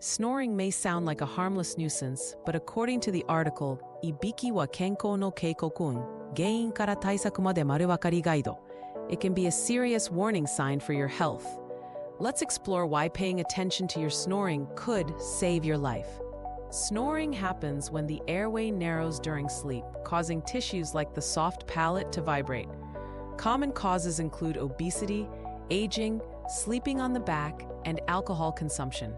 Snoring may sound like a harmless nuisance, but according to the article, Ibiki wa kenko no keikokun, gein kara taisaku made maruwakari gaido, it can be a serious warning sign for your health. Let's explore why paying attention to your snoring could save your life. Snoring happens when the airway narrows during sleep, causing tissues like the soft palate to vibrate. Common causes include obesity, aging, sleeping on the back, and alcohol consumption.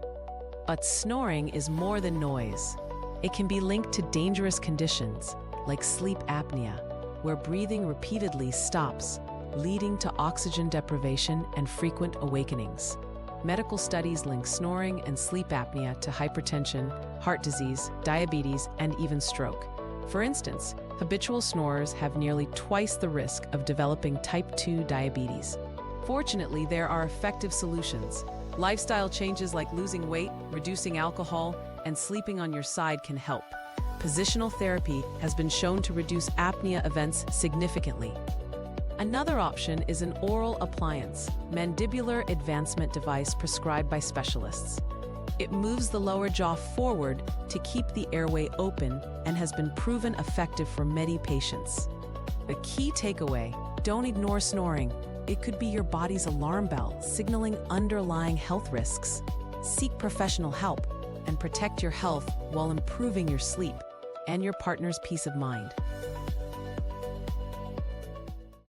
But snoring is more than noise. It can be linked to dangerous conditions, like sleep apnea, where breathing repeatedly stops, leading to oxygen deprivation and frequent awakenings. Medical studies link snoring and sleep apnea to hypertension, heart disease, diabetes, and even stroke. For instance, habitual snorers have nearly twice the risk of developing type 2 diabetes. Fortunately, there are effective solutions. Lifestyle changes like losing weight, reducing alcohol, and sleeping on your side can help. Positional therapy has been shown to reduce apnea events significantly. Another option is an oral appliance, mandibular advancement device prescribed by specialists. It moves the lower jaw forward to keep the airway open and has been proven effective for many patients. The key takeaway: don't ignore snoring. It could be your body's alarm bell signaling underlying health risks. Seek professional help and protect your health while improving your sleep and your partner's peace of mind.